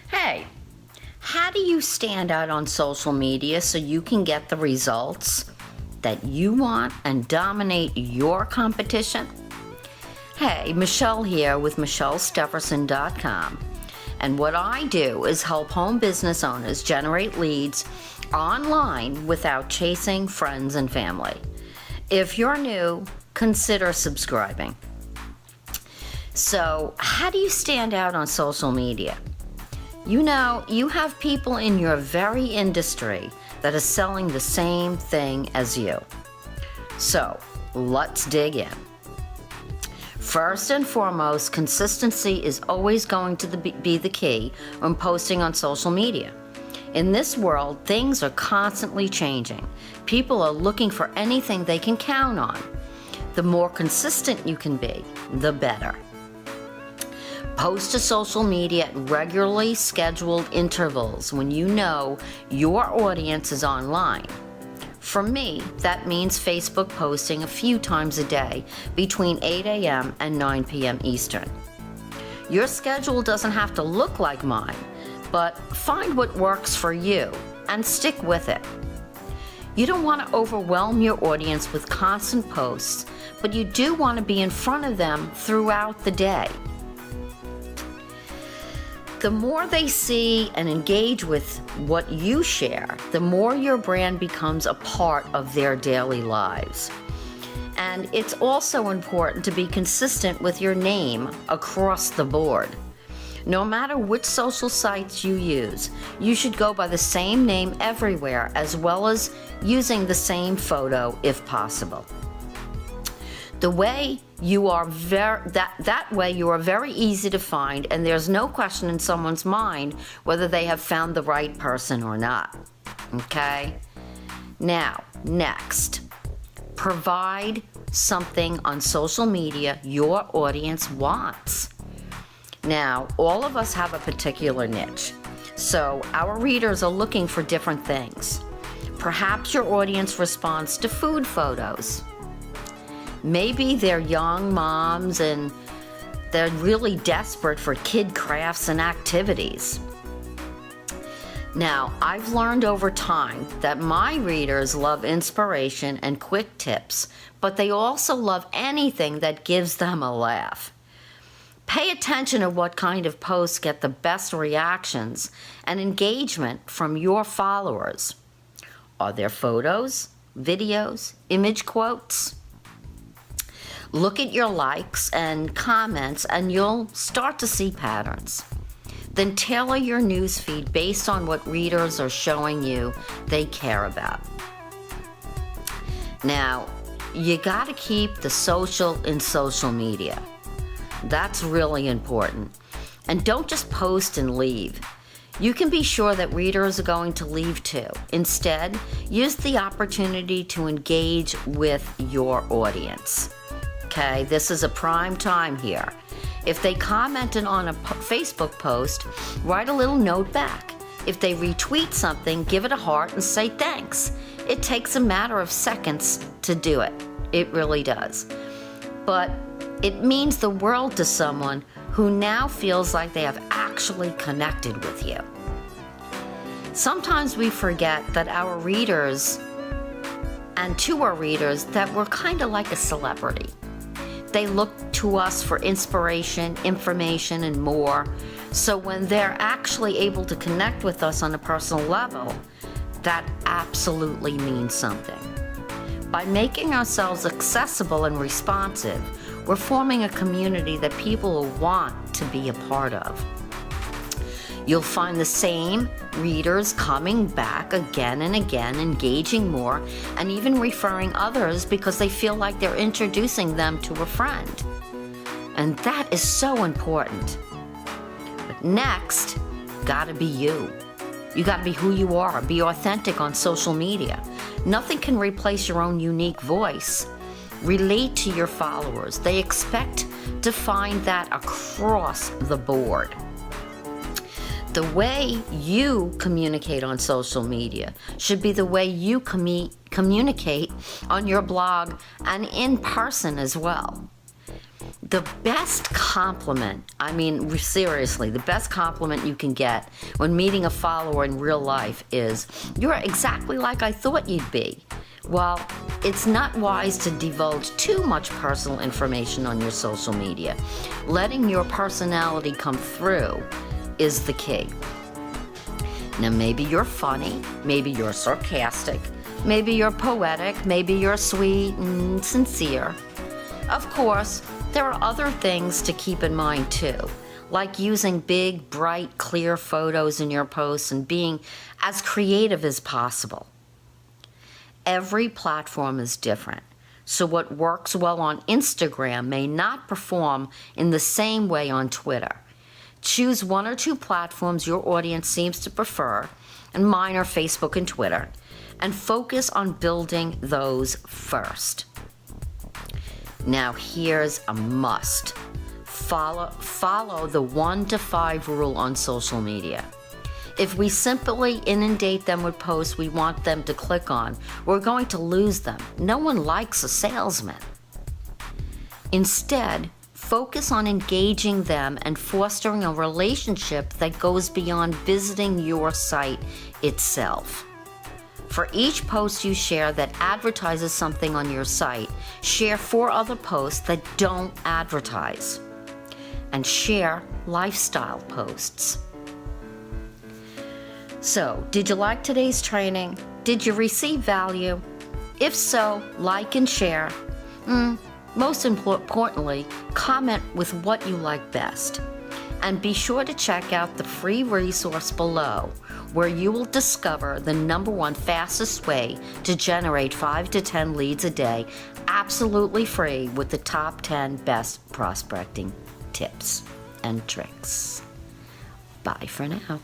Hey, how do you stand out on social media so you can get the results that you want and dominate your competition? Hey, Michelle here with MichelleStefferson.com. And what I do is help home business owners generate leads online without chasing friends and family. If you're new, consider subscribing. So, how do you stand out on social media? You know, you have people in your very industry that are selling the same thing as you. So, let's dig in. First and foremost, consistency is always going to be the key when posting on social media. In this world, things are constantly changing. People are looking for anything they can count on. The more consistent you can be, the better. Post to social media at regularly scheduled intervals when you know your audience is online. For me, that means Facebook posting a few times a day between 8 a.m. and 9 p.m. Eastern. Your schedule doesn't have to look like mine, but find what works for you and stick with it. You don't want to overwhelm your audience with constant posts, but you do want to be in front of them throughout the day. The more they see and engage with what you share, the more your brand becomes a part of their daily lives. And it's also important to be consistent with your name across the board. No matter which social sites you use, you should go by the same name everywhere, as well as using the same photo if possible. The way you are that way you are very easy to find, and there's no question in someone's mind whether they have found the right person or not. Okay? Now, next, provide something on social media your audience wants. Now, all of us have a particular niche, so our readers are looking for different things. Perhaps your audience responds to food photos. Maybe they're young moms and they're really desperate for kid crafts and activities. Now, I've learned over time that my readers love inspiration and quick tips, but they also love anything that gives them a laugh. Pay attention to what kind of posts get the best reactions and engagement from your followers. Are there photos, videos, image quotes? Look at your likes and comments and you'll start to see patterns. Then tailor your newsfeed based on what readers are showing you they care about. Now, you gotta keep the social in social media. That's really important. And don't just post and leave. You can be sure that readers are going to leave too. Instead, use the opportunity to engage with your audience. Okay, this is a prime time here. If they commented on a Facebook post, write a little note back. If they retweet something, give it a heart and say thanks. It takes a matter of seconds to do it. It really does. But it means the world to someone who now feels like they have actually connected with you. Sometimes we forget that our readers, and to our readers, that we're kind of like a celebrity. They look to us for inspiration, information, and more. So when they're actually able to connect with us on a personal level, that absolutely means something. By making ourselves accessible and responsive, we're forming a community that people will want to be a part of. You'll find the same readers coming back again and again, engaging more, and even referring others because they feel like they're introducing them to a friend. And that is so important. But next, gotta be you. You gotta be who you are. Be authentic on social media. Nothing can replace your own unique voice. Relate to your followers. They expect to find that across the board. The way you communicate on social media should be the way you communicate on your blog and in person as well. The best compliment, I mean, seriously, the best compliment you can get when meeting a follower in real life is, "You're exactly like I thought you'd be." While it's not wise to divulge too much personal information on your social media, letting your personality come through is the key. Now, maybe you're funny, maybe you're sarcastic, maybe you're poetic, maybe you're sweet and sincere. Of course, there are other things to keep in mind too, like using big, bright, clear photos in your posts and being as creative as possible. Every platform is different, so what works well on Instagram may not perform in the same way on Twitter. Choose one or two platforms your audience seems to prefer, and mine are Facebook and Twitter, and focus on building those first. Now here's a must. Follow the 1 to 5 rule on social media. If we simply inundate them with posts we want them to click on, we're going to lose them. No one likes a salesman. Instead, focus on engaging them and fostering a relationship that goes beyond visiting your site itself. For each post you share that advertises something on your site, share 4 other posts that don't advertise. And share lifestyle posts. So, did you like today's training? Did you receive value? If so, like and share. Most importantly, comment with what you like best. And be sure to check out the free resource below, where you will discover the #1 fastest way to generate 5 to 10 leads a day, absolutely free, with the top 10 best prospecting tips and tricks. Bye for now.